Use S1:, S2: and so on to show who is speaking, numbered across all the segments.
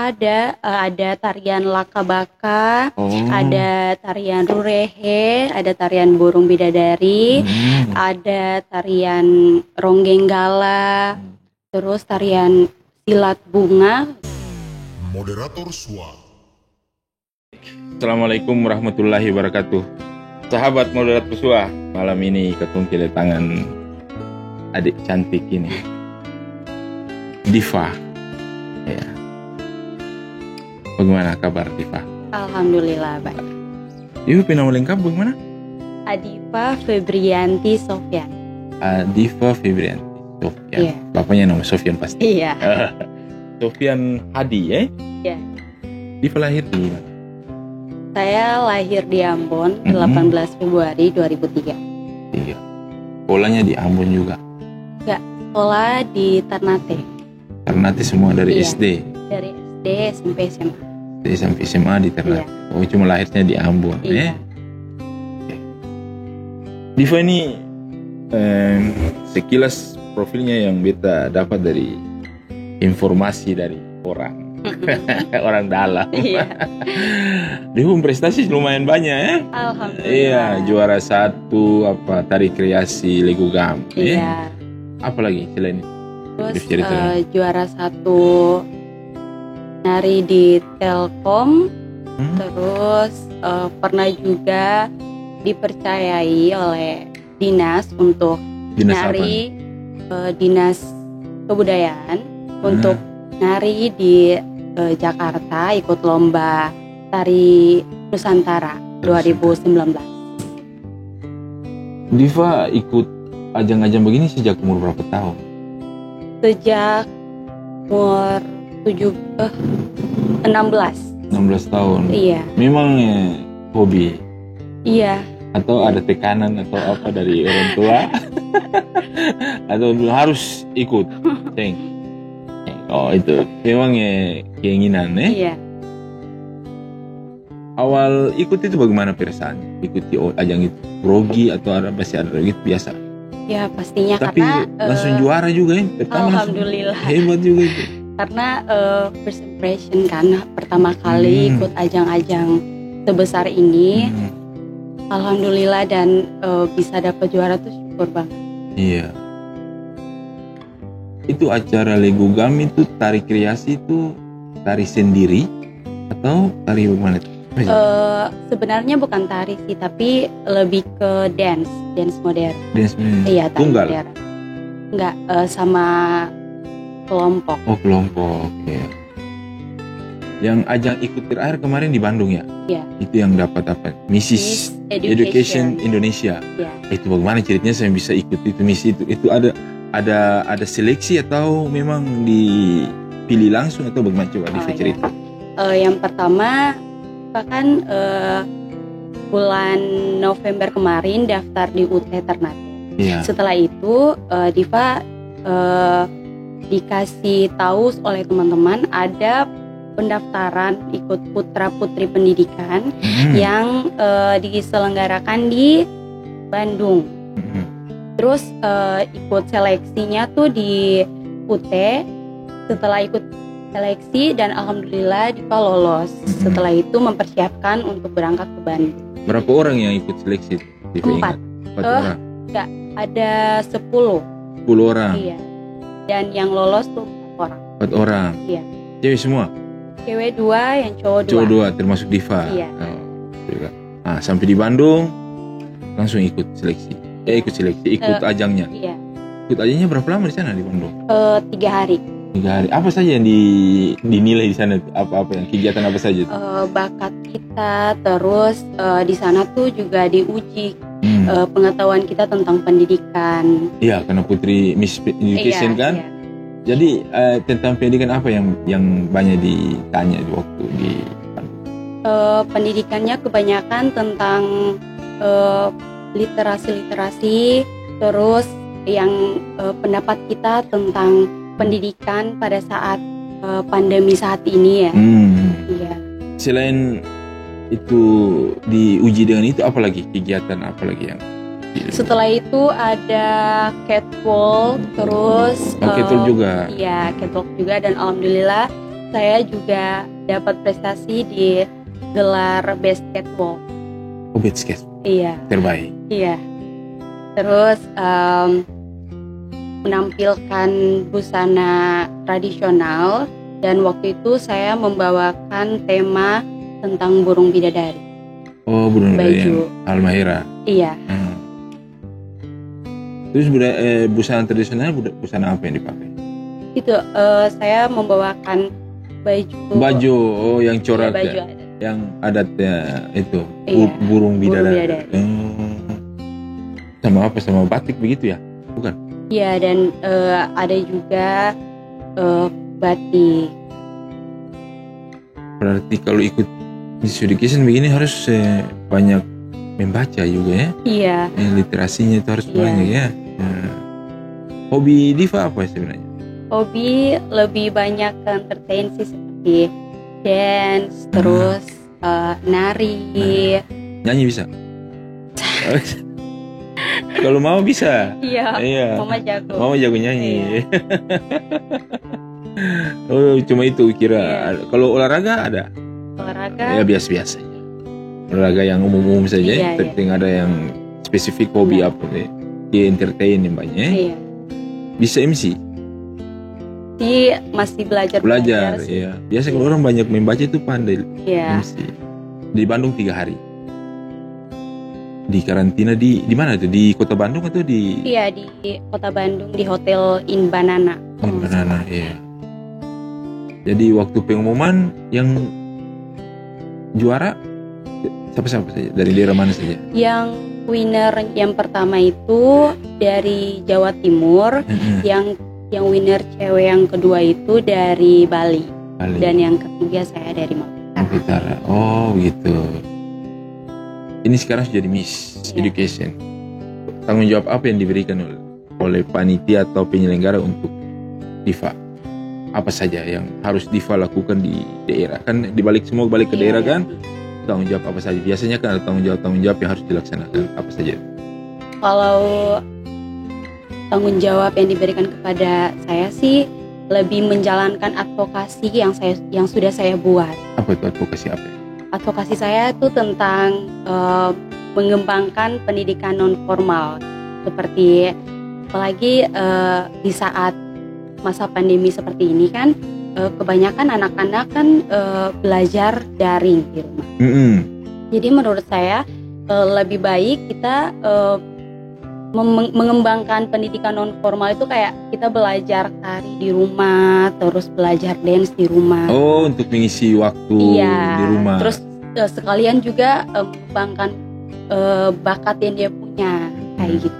S1: Ada tarian lakabaka,
S2: Oh.
S1: ada tarian rurehe, ada tarian burung bidadari, ada tarian ronggeng-gala, terus tarian silat bunga.
S3: Moderator SWA.
S2: Assalamualaikum warahmatullahi wabarakatuh. Sahabat moderator SWA, malam ini ketemu kedatangan adik cantik ini, Diva. Ya. Bagaimana kabar Diva?
S1: Alhamdulillah baik.
S2: Ibu nama lengkap bagaimana?
S1: Adifa Febrianti Sofyan.
S2: Diva Febrianti Sofyan.
S1: Iya.
S2: Bapaknya nama Sofyan pasti.
S1: Iya.
S2: Sofyan Hadi,
S1: Iya.
S2: Diva lahir di mana?
S1: Saya lahir di Ambon 18 Februari 2003.
S2: Iya. Sekolahnya di Ambon juga.
S1: Sekolah di Ternate.
S2: Ternate semua dari
S1: Iya.
S2: SD.
S1: Dari SD, SMP, SMA.
S2: Dari sampai SMA di Ternate.
S1: Iya.
S2: Oh, cuma lahirnya di Ambon.
S1: Iya.
S2: Diva ini sekilas profilnya yang beta dapat dari informasi dari orang orang dalam.
S1: Iya.
S2: Dia prestasi lumayan banyak ya.
S1: Alhamdulillah.
S2: Iya, juara 1 tari kreasi Lego Gam.
S1: Iya.
S2: Apa lagi selain itu?
S1: Terus
S2: Cerita.
S1: juara 1 nari di Telkom. Terus pernah juga dipercayai oleh dinas untuk
S2: Dinas
S1: nari dinas kebudayaan untuk nari di Jakarta, ikut lomba tari Nusantara 2019.
S2: Diva ikut ajang-ajang begini sejak umur berapa tahun?
S1: Sejak umur 16.
S2: 16 tahun.
S1: Iya.
S2: Memang hobi
S1: Iya.
S2: atau ada tekanan atau apa dari orang tua atau harus ikut? Oh, itu memang keinginan
S1: Iya.
S2: Awal ikut itu bagaimana perasaannya? Ikuti ajang itu grogi atau masih ada gitu biasa?
S1: Ya pastinya
S2: Tapi
S1: karena
S2: langsung juara juga ya pertama.
S1: alhamdulillah.
S2: Hebat juga itu.
S1: Karena first impression kan pertama kali ikut ajang-ajang sebesar ini. Alhamdulillah dan bisa dapat juara tuh syukur banget.
S2: Iya. Itu acara Lego Gam itu tari kreasi itu tari sendiri atau tari bagaimana?
S1: Sebenarnya bukan tari sih, tapi lebih ke dance modern.
S2: Dance
S1: Iya, tari
S2: tunggal.
S1: modern. Enggak, sama kelompok.
S2: Oh, kelompok. Oke. Yang ajang ikut terakhir kemarin di Bandung ya?
S1: Iya.
S2: Itu yang dapat apa? Miss Education Indonesia.
S1: Iya.
S2: Itu bagaimana ceritanya saya bisa ikut itu misi itu? Itu ada seleksi atau memang dipilih langsung atau bagaimana, coba Diva cerita?
S1: Yang pertama kan bulan November kemarin daftar di UT Ternate.
S2: Iya.
S1: Setelah itu Diva dikasih tahu oleh teman-teman ada pendaftaran ikut putra putri pendidikan yang diselenggarakan di Bandung. Terus ikut seleksinya tuh di UT. Setelah ikut seleksi dan alhamdulillah Diva lolos. Setelah itu mempersiapkan untuk berangkat ke Bandung.
S2: Berapa orang yang ikut seleksi? Diva
S1: 4.
S2: ingat? 4 orang.
S1: Enggak, ada 10.
S2: 10 orang.
S1: Iya. Dan yang lolos tuh 4 orang.
S2: 4 orang.
S1: Iya.
S2: Cewek semua?
S1: Cewek 2, yang cowok 2.
S2: Cowok 2 termasuk Diva.
S1: Iya.
S2: Oh, juga. Nah, sampai di Bandung langsung ikut seleksi. Ikut ajangnya.
S1: Iya.
S2: Ikut ajangnya berapa lama di sana di Bandung?
S1: 3 hari.
S2: 3 hari. Apa saja yang dinilai di sana? Apa yang kegiatan apa saja?
S1: Bakat kita, terus di sana tuh juga diuji pengetahuan kita tentang pendidikan.
S2: Iya, karena Putri Miss Education
S1: Iya,
S2: kan.
S1: iya.
S2: Jadi tentang pendidikan apa yang banyak ditanya di waktu di
S1: Pendidikannya kebanyakan tentang literasi, terus yang pendapat kita tentang pendidikan pada saat pandemi saat ini ya. Iya.
S2: Selain itu diuji dengan itu, apalagi kegiatan apalagi yang
S1: setelah itu ada catwalk, terus
S2: catwalk juga.
S1: Iya, catwalk juga, dan alhamdulillah saya juga dapat prestasi di gelar basketball.
S2: Oh, basket
S1: Iya,
S2: terbaik.
S1: iya. Terus menampilkan busana tradisional, dan waktu itu saya membawakan tema tentang burung bidadari.
S2: Oh, burung bidadari
S1: Baju.
S2: yang Halmahera.
S1: Iya.
S2: Terus busana tradisional, busana apa yang dipakai?
S1: Itu saya membawakan baju.
S2: Baju, oh yang corak,
S1: Iya, baju
S2: ya,
S1: adat.
S2: yang adatnya itu
S1: Iya,
S2: burung bidadari.
S1: bidadari.
S2: Sama apa? Sama batik begitu ya? Bukan?
S1: Iya, dan ada juga batik.
S2: Berarti kalau ikut Miss Education begini harus banyak membaca juga ya?
S1: Iya.
S2: Literasinya itu harus
S1: Iya.
S2: banyak ya. Hobi Diva apa sebenarnya?
S1: Hobi lebih banyak ke entertain sih, seperti dance, terus nari.
S2: Nyanyi bisa? Kalau mau bisa.
S1: Iya.
S2: Iya.
S1: Mama jago.
S2: Mama jago nyanyi.
S1: Iya.
S2: Oh, cuma itu kira.
S1: Iya.
S2: Kalau olahraga ada?
S1: Olahraga.
S2: Ya biasa-biasa aja. Olahraga yang umum-umum saja.
S1: Iya,
S2: Penting ada yang spesifik hobi
S1: Iya.
S2: apa nih? Di entertain yang banyak.
S1: Iya.
S2: Bisa MC?
S1: Sih masih belajar sih.
S2: Iya. Biasa kalau orang banyak membaca itu pandai
S1: Iya.
S2: MC. Di Bandung 3 hari. Di karantina di mana tuh? Di kota Bandung atau di
S1: Iya, di kota Bandung, di Hotel In Banana.
S2: Banana? Iya. Jadi waktu pengumuman yang juara siapa saja? Dari daerah mana saja?
S1: Yang winner yang pertama itu dari Jawa Timur, yang winner cewek yang kedua itu dari Bali, dan yang ketiga saya dari Maluku
S2: Utara. Oh gitu. Ini sekarang sudah jadi Miss Education. Tanggung jawab apa yang diberikan oleh panitia atau penyelenggara untuk Diva? Apa saja yang harus Diva lakukan di daerah? Kan dibalik semua balik ke daerah kan? Tanggung jawab apa saja? Biasanya kan ada tanggung jawab yang harus dilaksanakan. Apa saja?
S1: Kalau tanggung jawab yang diberikan kepada saya sih lebih menjalankan advokasi yang sudah saya buat.
S2: Apa itu advokasi apa?
S1: Advokasi saya itu tentang mengembangkan pendidikan non formal, seperti apalagi di saat masa pandemi seperti ini kan, kebanyakan anak-anak kan belajar daring di rumah. Jadi menurut saya lebih baik kita mengembangkan pendidikan non formal itu kayak kita belajar tari di rumah, terus belajar dance di rumah.
S2: Oh, untuk mengisi waktu di rumah.
S1: Terus sekalian juga mengembangkan bakat yang dia punya kayak gitu.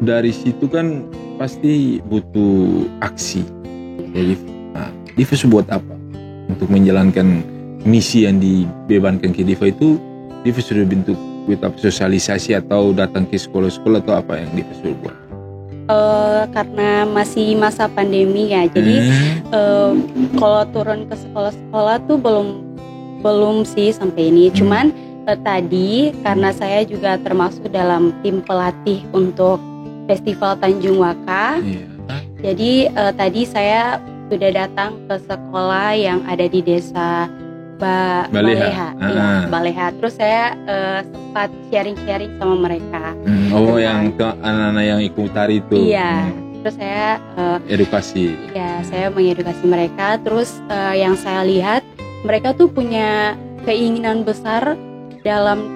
S2: Dari situ kan pasti butuh aksi. Jadi, Diva buat apa untuk menjalankan misi yang dibebankan ke Diva itu? Diva sudah bentuk sosialisasi atau datang ke sekolah-sekolah atau apa yang Diva sudah buat?
S1: Karena masih masa pandemi ya, jadi kalau turun ke sekolah-sekolah tuh belum sih sampai ini. Cuman tadi karena saya juga termasuk dalam tim pelatih untuk Festival Tanjung Waka, jadi tadi saya sudah datang ke sekolah yang ada di desa Baleha. Iya, Baleha. Terus saya sempat sharing-sharing sama mereka.
S2: Yang anak-anak yang ikut tari itu.
S1: Iya. Terus saya
S2: edukasi.
S1: Iya, saya mengedukasi mereka. Terus yang saya lihat mereka tuh punya keinginan besar dalam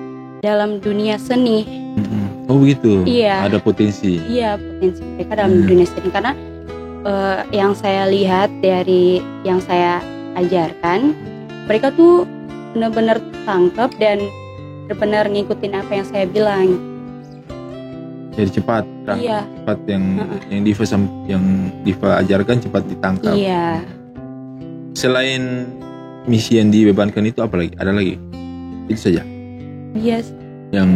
S1: dunia seni.
S2: Oh begitu.
S1: Iya.
S2: Ada potensi.
S1: Iya, potensi mereka dalam dunia seni, karena yang saya lihat dari yang saya ajarkan, mereka tuh benar-benar tangkap dan benar-benar ngikutin apa yang saya bilang.
S2: Jadi cepat,
S1: Iya.
S2: Cepat yang Diva ajarkan cepat ditangkap.
S1: Iya.
S2: Selain misi yang dibebankan itu apa lagi? Ada lagi? Itu saja.
S1: Yes.
S2: Yang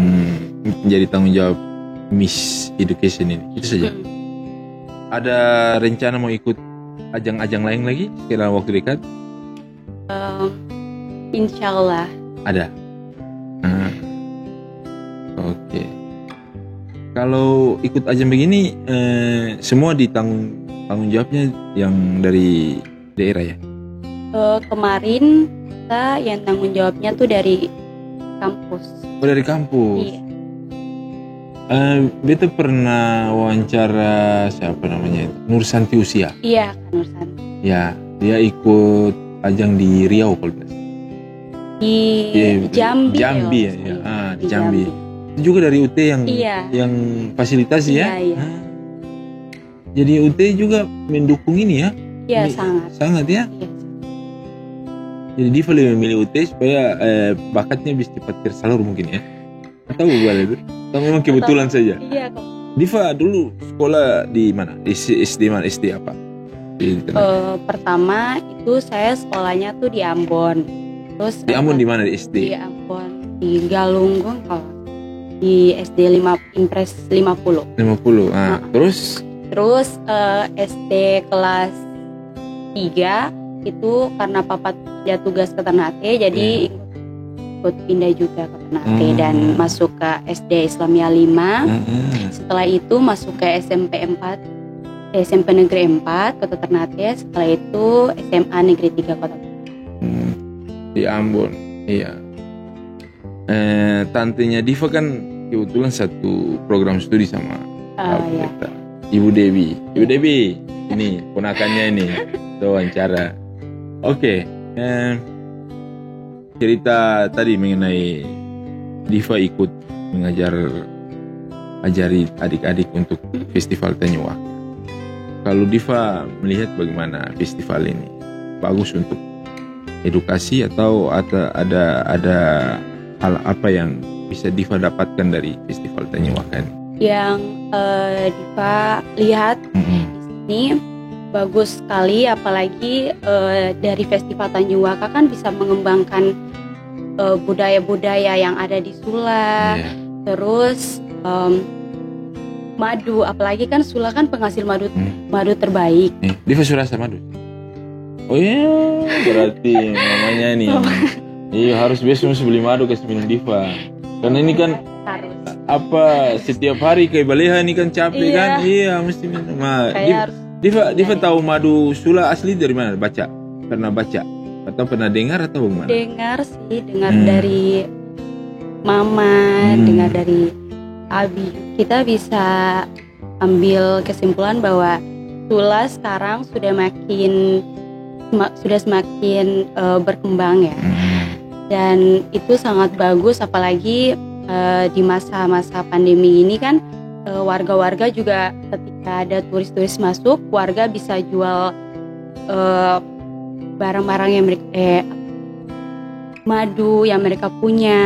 S2: menjadi tanggung jawab Miss Education ini. Itu saja. Ada rencana mau ikut ajang-ajang lain lagi sekarang waktu dekat?
S1: Insya Allah.
S2: Ada. Oke. Kalau ikut ajang begini semua tanggung jawabnya yang dari daerah ya?
S1: Kemarin kita yang tanggung jawabnya tuh dari kampus.
S2: Oh, dari kampus.
S1: Iya.
S2: Beta pernah wawancara siapa namanya itu? Nursanti Usia.
S1: Iya, Kak Nursan.
S2: Ya, dia ikut ajang di Riau kalau tidak salah.
S1: Di Jambi.
S2: Jambi ya.
S1: Iya,
S2: Di Jambi. Itu juga dari UT yang
S1: Iya.
S2: yang fasilitasi ya.
S1: Iya.
S2: Jadi UT juga mendukung ini ya.
S1: Iya,
S2: Ini
S1: sangat.
S2: Sangat ya.
S1: Iya.
S2: Jadi Diva lebih memilih UT supaya bakatnya bisa cepat tersalur mungkin ya. Atau gimana itu? Atau memang kebetulan saja?
S1: Iya, Kak.
S2: Diva dulu sekolah di mana? SD mana? SD apa? Di
S1: Pertama itu saya sekolahnya tuh di Ambon. Terus
S2: Di Ambon di mana di SD?
S1: Di Ambon, di Galunggung kalau di SD Impres 50.
S2: 50. Terus
S1: Terus SD kelas 3 itu karena papa dia tugas ke Ternate, jadi ikut pindah juga ke Ternate dan masuk ke SD Islamia 5. Setelah itu masuk ke SMP Negeri 4 Kota Ternate. Setelah itu SMA Negeri 3 Kota Ternate.
S2: di Ambon. Iya. Tantenya Diva kan kebetulan satu program studi sama
S1: Iya.
S2: kita. Ibu Dewi. Ibu Dewi, ini ponakannya ini. Wawancara. Oke. Cerita tadi mengenai Diva ikut ajari adik-adik untuk festival Tanyuak. Kalau Diva melihat bagaimana festival ini, bagus untuk edukasi atau ada hal apa yang bisa Diva dapatkan dari festival Tanyuak ini?
S1: Yang Diva lihat di sini bagus sekali, apalagi dari Festival Tanjung Waka kan bisa mengembangkan budaya-budaya yang ada di Sula. Terus madu, apalagi kan Sula kan penghasil madu terbaik.
S2: Diva sudah rasa madu? Oh iya, berarti namanya nih. Iya, harus besok mesti beli madu kasih minum Diva. Karena ini kan
S1: Harus.
S2: setiap hari ke Baleha ini kan capek kan? Iya, mesti minum. Diva tahu madu Sula asli dari mana? Baca? Pernah baca? Atau pernah dengar atau bagaimana?
S1: Dengar dari mama, dengar dari abi. Kita bisa ambil kesimpulan bahwa Sula sekarang sudah semakin berkembang ya. Dan itu sangat bagus, apalagi di masa-masa pandemi ini kan warga-warga juga ketika ada turis-turis masuk, warga bisa jual barang-barang yang madu yang mereka punya.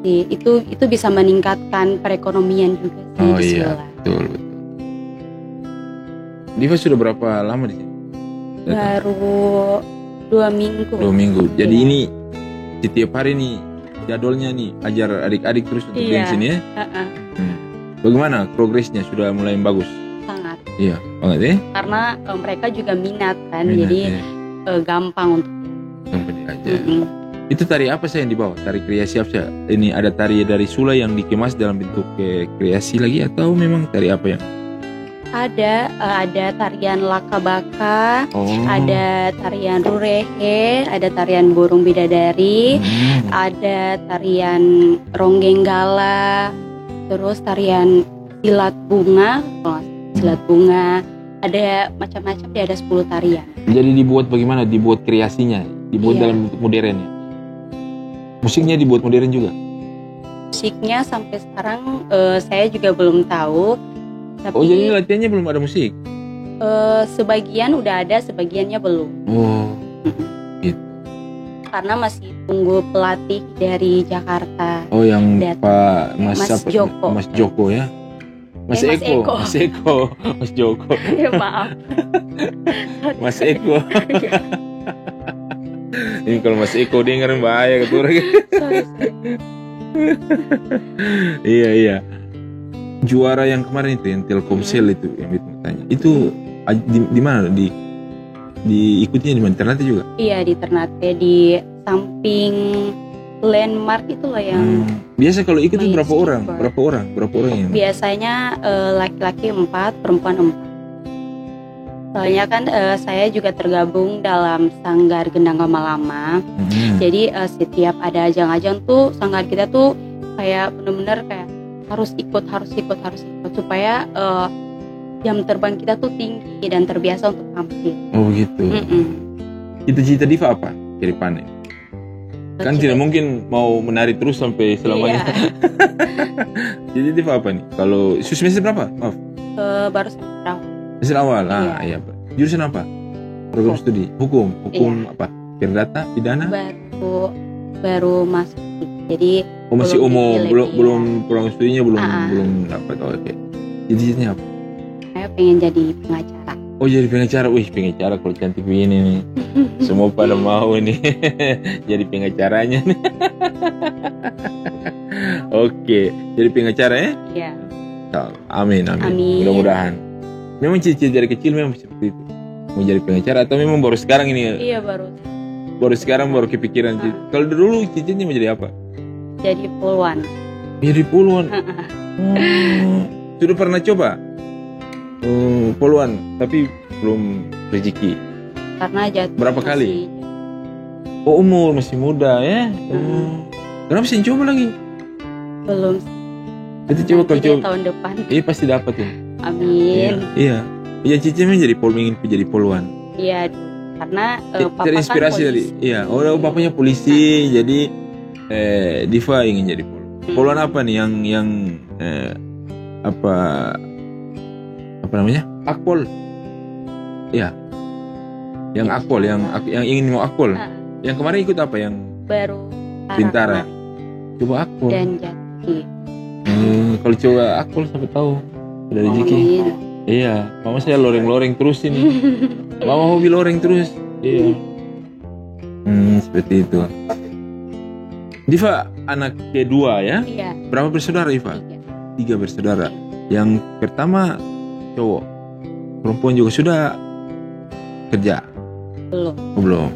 S1: Itu bisa meningkatkan perekonomian juga sih di Sula.
S2: Betul. Diva sudah berapa lama di sini?
S1: Baru 2 minggu.
S2: 2 minggu. Jadi ini setiap hari nih jadwalnya nih ajar adik-adik terus untuk di sini ya. Bagaimana progresnya? Sudah mulai bagus?
S1: Sangat.
S2: Iya, banget ya. Karena
S1: mereka juga minat kan, jadi gampang untuk
S2: aja. Itu tari apa saya yang dibawa? Tari kreasi apa saya? Ini ada tari dari Sula yang dikemas dalam bentuk kreasi lagi atau memang tari apa yang?
S1: Ada tarian Lakabaka, ada tarian Rurehe, ada tarian Burung Bidadari, ada tarian Ronggeng-Gala, terus tarian Silat Bunga, ada macam-macam, ada 10 tarian.
S2: Jadi dibuat bagaimana? Dibuat kreasinya, dibuat dalam bentuk modern ya? Musiknya dibuat modern juga?
S1: Musiknya sampai sekarang saya juga belum tahu. Tapi,
S2: jadi latihannya belum ada musik?
S1: Sebagian udah ada, sebagiannya belum.
S2: Gitu.
S1: Karena masih tunggu pelatih dari Jakarta.
S2: Yang Pak Mas
S1: Joko.
S2: Mas Joko ya? Mas Eko. Mas Joko.
S1: Ya maaf.
S2: Mas Eko. Ini kalau Mas Eko dengar bahaya keturun. Iya. Juara yang kemarin itu yang Telkomsel itu yang Bita tanya. Itu di mana? Diikutinya di mana? Ternate juga? Iya,
S1: di Ternate, di samping landmark itu loh yang.
S2: Biasa kalau ikut itu berapa orang? Berapa orang yang?
S1: Biasanya laki-laki 4, perempuan Soalnya kan saya juga tergabung dalam Sanggar Gendang Lama-Lama. Jadi setiap ada ajang-ajang tuh sanggar kita tuh kayak bener-bener kayak harus ikut supaya jam terbang kita tuh tinggi dan terbiasa untuk tampil.
S2: Oh gitu. Cita-cita Diva apa? Jadi panen. Kan tidak mungkin mau menari terus sampai selamanya.
S1: Iya.
S2: Jadi Diva apa nih? Kalau semester berapa? Maaf.
S1: Baru semester awal.
S2: Semester awal. Iya. Jurusan apa? Program studi. Hukum.
S1: Iya.
S2: Apa? Perdata, pidana?
S1: Baru masuk. Jadi
S2: masih umum, belum program studinya belum dapat. Oh, oke. Cita-citanya apa?
S1: Saya pengen jadi pengacara.
S2: Oh, jadi pengacara. Wih, pengacara kalau cantik begini nih. Semua pada mau nih. Jadi pengacaranya nih. Oke, jadi pengacara ya?
S1: Iya.
S2: Amin. Mudah-mudahan. Memang cita-cita dari kecil memang seperti itu. Mau jadi pengacara atau memang baru sekarang ini?
S1: Iya, baru
S2: sekarang baru kepikiran. Kalau dulu cita-citanya mau jadi apa?
S1: Jadi poluan.
S2: Jadi poluan. Sudah pernah coba? Poluan, tapi belum rezeki.
S1: Karena jatuh.
S2: Berapa kali? Oh, umur masih muda ya. Kenapa sih coba lagi?
S1: Belum.
S2: Itu coba kalau coba
S1: tahun depan.
S2: Pasti dapat ya.
S1: Amin.
S2: Iya. Ya cicitnya jadi ingin jadi poluan.
S1: Iya, karena papa
S2: terinspirasi
S1: kan
S2: dari bapaknya polisi, jadi Diva ingin jadi poluan. Poluan apa nih yang apa namanya? Akpol. Iya. Yang akpol, yang ingin mau akpol. Yang kemarin ikut apa yang
S1: baru
S2: Bintara. Coba akpol.
S1: Dan Jaki.
S2: Kalau coba akpol sampai tahu udah rezeki. Iya, mama saya loreng-loreng terus ini. Mama hobi loreng terus. Iya. Seperti itu. Diva anak kedua ya?
S1: Iya.
S2: Berapa bersaudara Diva? 3 bersaudara. Yang pertama cowok. Perempuan juga sudah kerja? Belum.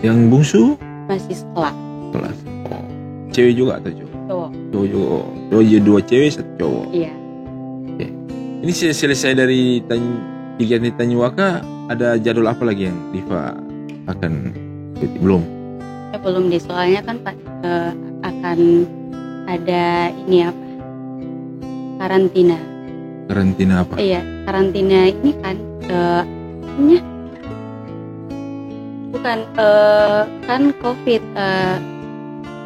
S2: Yang bungsu?
S1: Masih sekolah.
S2: Oh. Cewek juga atau cowok? Cowok juga. Oh, jadi 2 cewek 1 cowok.
S1: Iya.
S2: Okay. Ini selesai dari kegiatan Tanyuwaka, ada jadwal apa lagi yang Diva akan ikuti? Belum
S1: deh, soalnya kan akan ada ini apa? Karantina
S2: apa?
S1: Iya, karantina ini kan bukan kan COVID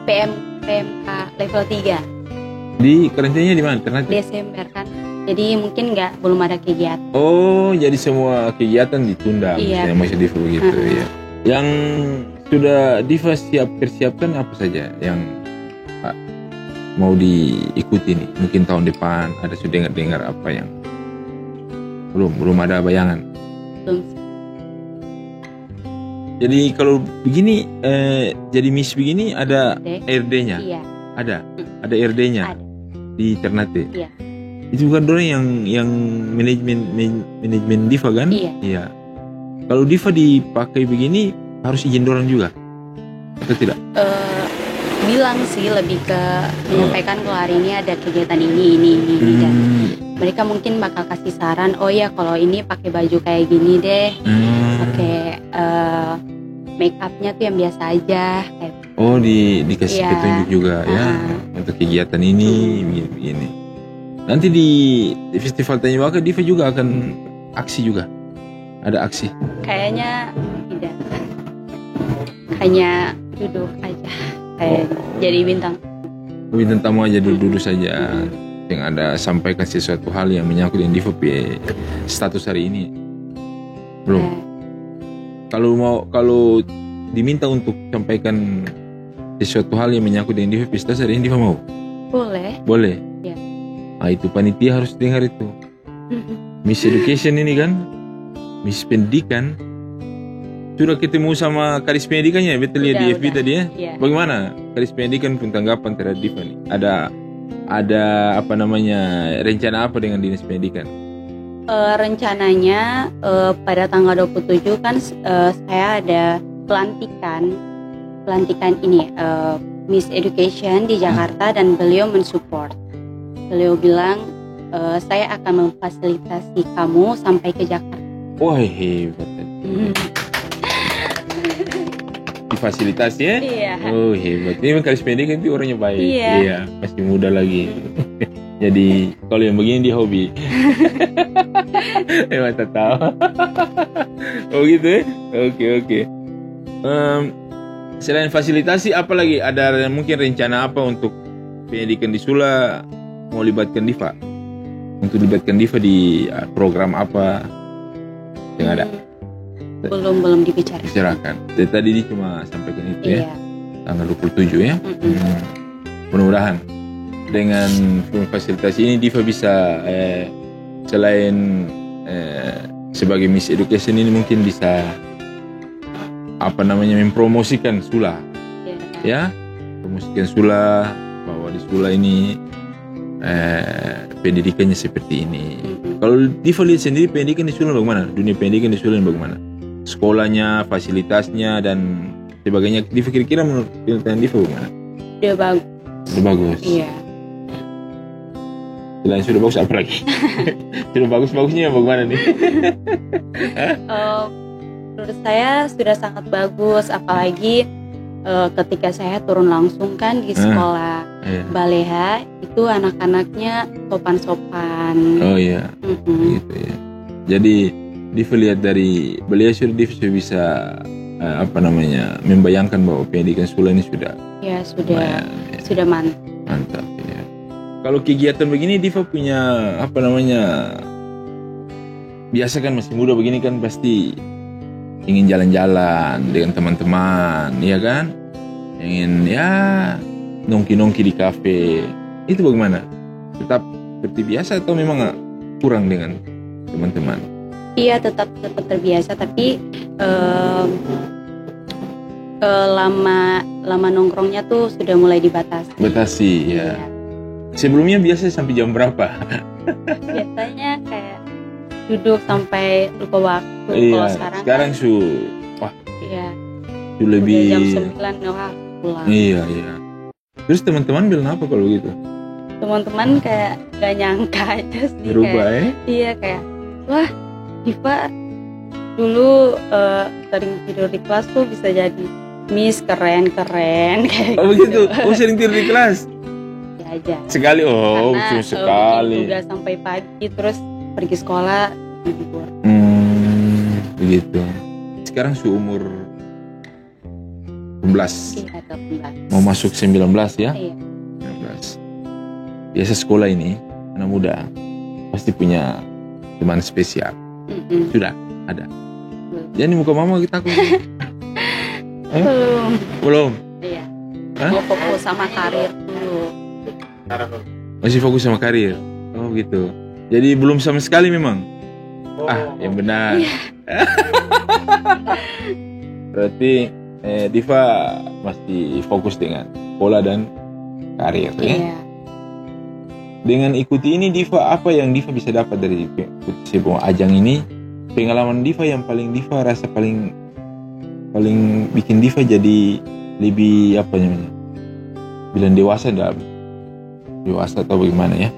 S1: PMK level 3.
S2: Di karantinanya di mana?
S1: Desember kan. Jadi mungkin belum ada kegiatan.
S2: Oh, jadi semua kegiatan ditunda.
S1: Iya.
S2: Masih Diva begitu ya. Yang sudah Diva persiapkan apa saja yang mau diikuti nih? Mungkin tahun depan ada sudah dengar apa yang belum ada bayangan.
S1: Belum.
S2: Jadi kalau begini jadi Miss begini ada RD-nya?
S1: Iya.
S2: Ada RD-nya?
S1: Ada.
S2: Di Ternate?
S1: Iya.
S2: Itu bukan orang yang manajemen Diva kan?
S1: Iya.
S2: Kalau Diva dipakai begini harus izin dorang juga atau tidak?
S1: Bilang sih lebih ke menyampaikan kalau hari ini ada kegiatan ini dan mereka mungkin bakal kasih saran. Oh ya, kalau ini pakai baju kayak gini deh, pakai make upnya tuh yang biasa aja.
S2: Oh, dikasih petunjuk juga ya untuk kegiatan ini begini. Nanti di Festival Tanyuwaka Diva juga akan aksi juga. Ada aksi? Kayaknya
S1: tidak. Hanya duduk aja. Jadi bintang
S2: tamu aja duduk saja. Yang ada sampaikan sesuatu hal yang menyangkut dengan Diva status hari ini. Belum. Kalau diminta untuk sampaikan sesuatu hal yang menyangkut dengan Diva status hari ini, Diva mau? Boleh.
S1: Ya.
S2: Itu panitia harus dengar itu. Miss Education ini kan, Miss Pendidikan. Sudah ketemu sama Kadis Pendidikannya, betul ya di FB tadi ya?
S1: Iya.
S2: Bagaimana Kadis Pendidikan pun tanggapan terhadap Diva nih? Ada apa namanya rencana apa dengan Dinas Pendidikan?
S1: Rencananya pada tanggal 27 kan saya ada pelantikan ini Miss Education di Jakarta dan beliau mensupport. Beliau bilang saya akan memfasilitasi kamu sampai ke Jakarta.
S2: Wah hebat. Difasilitasi ya?
S1: Iya.
S2: Oh hebat. Ini memang Karis Pendidikan itu orangnya baik.
S1: Iya.
S2: Masih muda lagi. Jadi kalau yang begini dia hobi. Emang tak tahu. Oh gitu ya? Oke. Selain fasilitasi apa lagi? Ada mungkin rencana apa untuk pendidikan di Sula mau libatkan Diva? Untuk libatkan Diva di program apa yang ada?
S1: Belum dibicarakan.
S2: Bicarakan. Jadi tadi dia cuma sampaikan itu ya.
S1: Iya.
S2: Tanggal 27 ya. Mudah-mudahan dengan fasilitasi ini Diva bisa selain sebagai Miss Education ini mungkin bisa mempromosikan Sula. Ya, promosikan Sula bahwa di Sula ini pendidikannya seperti ini. Kalau Diva lihat sendiri pendidikan di Sula bagaimana? Dunia pendidikan di Sula bagaimana? Sekolahnya, fasilitasnya dan sebagainya. Diva kira-kira menurut penelitian Diva bagaimana? Sudah bagus.
S1: Iya.
S2: Selain sudah bagus apa lagi? Sudah bagusnya bagaimana nih?
S1: Menurut saya sudah sangat bagus, apalagi ketika saya turun langsung kan di sekolah Baleha, itu anak-anaknya sopan-sopan.
S2: Oh iya, gitu ya. Jadi Diva lihat dari beliau sudah bisa membayangkan bahwa pendidikan Sula ini sudah mantap ya. Kalau kegiatan begini Diva punya biasa kan masih muda begini kan pasti ingin jalan-jalan dengan teman-teman, ya kan? Ingin nongki-nongki di kafe. Itu bagaimana? Tetap seperti biasa atau memang kurang dengan teman-teman?
S1: Iya, tetap terbiasa, tapi lama nongkrongnya tuh sudah mulai dibatasi.
S2: Ya. Sebelumnya biasa sampai jam berapa?
S1: Biasanya kayak duduk sampai lupa waktu.
S2: Iya,
S1: Kalau
S2: sekarang lebih
S1: jam 9 pulang.
S2: Iya. Terus teman-teman bilang apa kalau gitu?
S1: Teman-teman kayak gak nyangka aja sih.
S2: Berubah ya?
S1: Iya, kayak wah Diva dulu sering tidur di kelas tuh bisa jadi Miss keren kayak
S2: oh gitu. Oh sering tidur di kelas?
S1: Ya aja.
S2: Sekali cuma sekali.
S1: Tugas sampai pagi terus pergi sekolah libur.
S2: Begitu. Sekarang umur 19.
S1: Iya, 18.
S2: Mau masuk 19 ya?
S1: Iya.
S2: 19. Biasa sekolah ini anak muda pasti punya teman spesial. Sudah ada. Jadi muka mama kita belum.
S1: Iya. Mau fokus sama karir dulu.
S2: Masih fokus sama karir. Oh gitu. Jadi belum sama sekali memang. Yang benar. Berarti Diva masih fokus dengan pola dan karir ya.
S1: Iya.
S2: Dengan ikuti ini Diva, apa yang Diva bisa dapat dari sebuah ajang ini? Pengalaman Diva yang paling Diva rasa paling bikin Diva jadi lebih bilang dewasa atau bagaimana ya?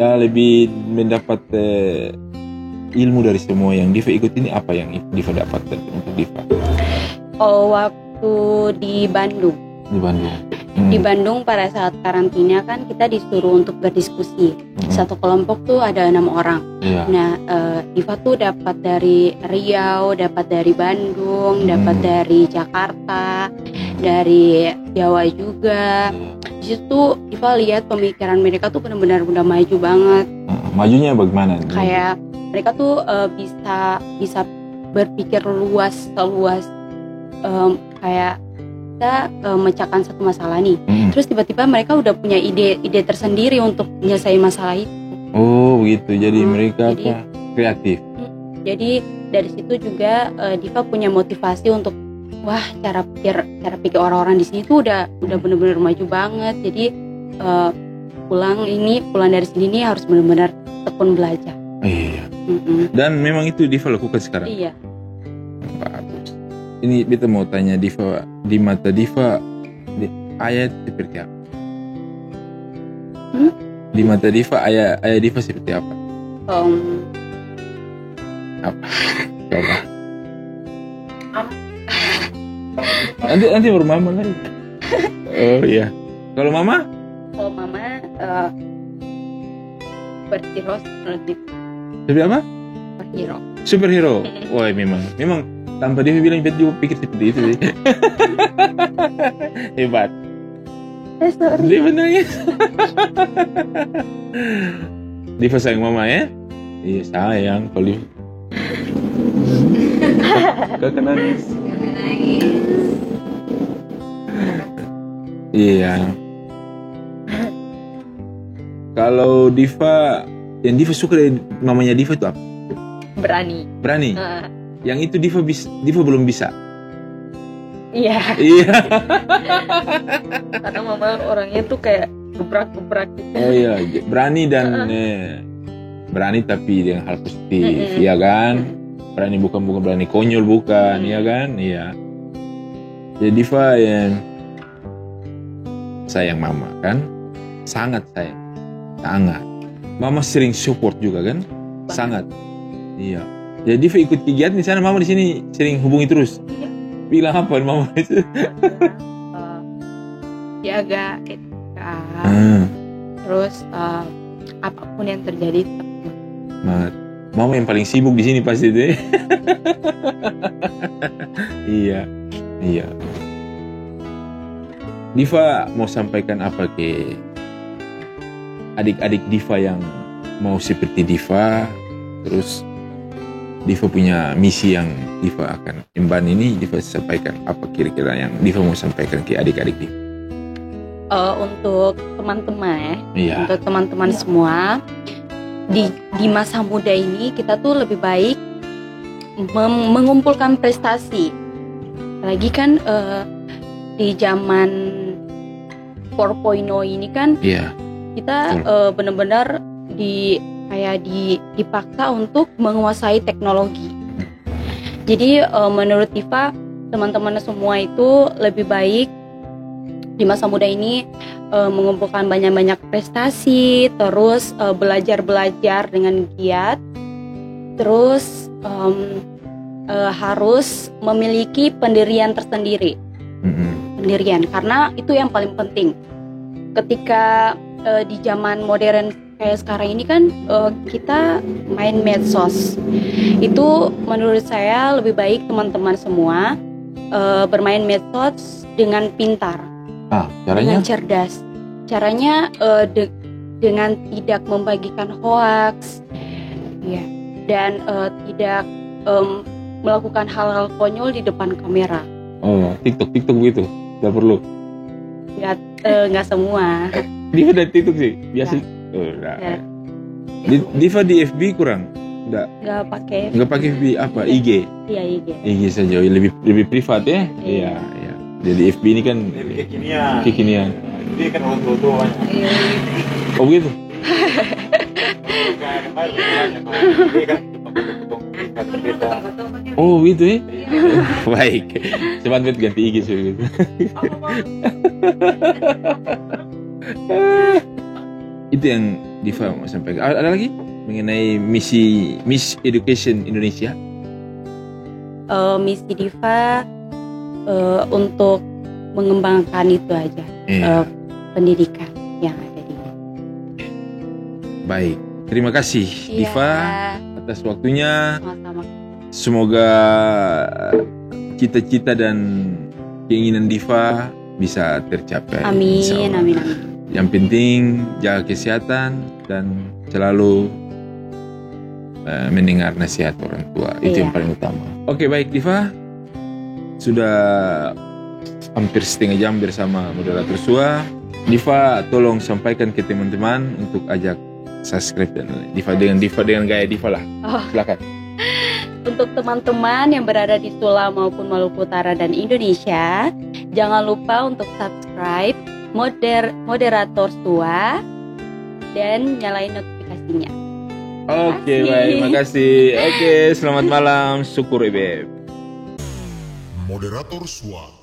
S2: Ya lebih mendapat ilmu dari semua yang Diva ikut ini. Apa yang Diva dapat untuk Diva?
S1: Waktu di Bandung. Di Bandung pada saat karantina kan kita disuruh untuk berdiskusi. Satu kelompok tuh ada 6 orang. Nah, Diva tuh dapat dari Riau, dapat dari Bandung, dapat dari Jakarta, dari Jawa juga. Di situ Diva lihat pemikiran mereka tuh benar-benar udah maju banget.
S2: Majunya bagaimana?
S1: Kayak mereka tuh bisa berpikir seluas kayak kita memecahkan satu masalah nih. Terus tiba-tiba mereka udah punya ide tersendiri untuk menyelesaikan masalah itu.
S2: Oh begitu. Jadi mereka kreatif.
S1: Jadi dari situ juga Diva punya motivasi untuk cara pikir orang-orang di sini tuh udah benar-benar maju banget. Jadi pulang dari sini nih harus benar-benar tekun belajar.
S2: Iya. Dan memang itu Diva lakukan sekarang.
S1: Iya.
S2: Bagus. Ini kita mau tanya Diva, di mata Diva ayat seperti apa? Di mata Diva ayat Diva seperti apa?
S1: Apa?
S2: Coba. Nanti baru mama lagi. Oh iya. Kalau mama?
S1: Kalau mama superhero seperti
S2: Seperti apa?
S1: superhero.
S2: Superhero. Wah, memang tanpa dia bilang dia juga pikir seperti itu sih. Hebat.
S1: Sorry.
S2: Dia menangis. Diva sayang mama ya? Iya sayang. Kalau Diva kakak nangis. Iya. Kalau Diva, yang Diva suka dari mamanya Diva itu apa?
S1: Berani.
S2: Berani. Yang itu Diva belum bisa.
S1: Iya.
S2: Iya.
S1: Karena mama orangnya tuh kayak gebrak-gebrak gitu.
S2: Oh iya, berani dan berani tapi dengan hal positif, ya kan? Berani bukan berani konyol bukan, ya kan? Iya. Jadi Diva yang sayang mama kan, sangat sayang, sangat. Mama sering support juga kan, sangat. Iya. Jadi Diva ikut kegiatan di sana, mama di sini sering hubungi terus.
S1: Iya.
S2: Bilang apa mama itu?
S1: Jaga etika. Terus apapun yang terjadi
S2: Mama yang paling sibuk di sini pasti deh. Iya. Diva mau sampaikan apa ke adik-adik Diva yang mau seperti Diva? Terus Diva punya misi yang Diva akan emban ini. Diva sampaikan apa kira-kira yang Diva mau sampaikan ke adik-adik Diva?
S1: Untuk teman-teman
S2: Iya.
S1: untuk teman-teman semua di masa muda ini kita tuh lebih baik mengumpulkan prestasi. Apalagi kan di zaman 4.0 ini kan
S2: Iya.
S1: kita benar-benar dipaksa untuk menguasai teknologi. Jadi menurut Diva, teman-teman semua itu lebih baik di masa muda ini mengumpulkan banyak-banyak prestasi, terus belajar dengan giat, terus harus memiliki pendirian tersendiri. Pendirian, karena itu yang paling penting. Ketika di zaman modern kayak sekarang ini kan kita main medsos. Itu menurut saya lebih baik teman-teman semua bermain medsos dengan pintar.
S2: Caranya?
S1: Dengan cerdas. Caranya dengan tidak membagikan hoaks, ya, dan tidak melakukan hal-hal konyol di depan kamera.
S2: Oh, TikTok begitu, tidak perlu.
S1: Ya, nggak semua.
S2: Diva dari TikTok sih, biasa.
S1: Ya.
S2: Diva di FB kurang,
S1: Nggak pakai.
S2: nggak pakai FB apa? IG.
S1: Iya, IG.
S2: IG saja, lebih privat ya.
S1: Iya.
S2: Iya. Jadi FB ini kan kekinian.
S4: Dia kan auto
S1: Iya.
S2: Oh begitu. Oh gitu ya. Baik. Cepat ganti IG sih gitu. Itu yang Diva mau sampaikan. Ada lagi mengenai misi Miss Education Indonesia?
S1: Misi Diva untuk mengembangkan itu aja, pendidikan yang ada di.
S2: Baik, terima kasih Diva atas waktunya.
S1: Sama-sama.
S2: Semoga cita-cita dan keinginan Diva bisa tercapai.
S1: Amin,
S2: Insyaallah.
S1: amin.
S2: Yang penting jaga kesehatan dan selalu mendengar nasihat orang tua. Itu yang paling utama. Oke, baik Diva. Sudah hampir setengah jam bersama moderator SUA. Diva tolong sampaikan ke teman-teman untuk ajak subscribe dan Diva dengan gaya Diva lah. Silakan.
S1: Untuk teman-teman yang berada di Sula maupun Maluku Utara dan Indonesia, jangan lupa untuk subscribe moderator SUA dan nyalain notifikasinya.
S2: Oke, baik, makasih. Oke, selamat malam, syukur Beb.
S3: Moderator SUA.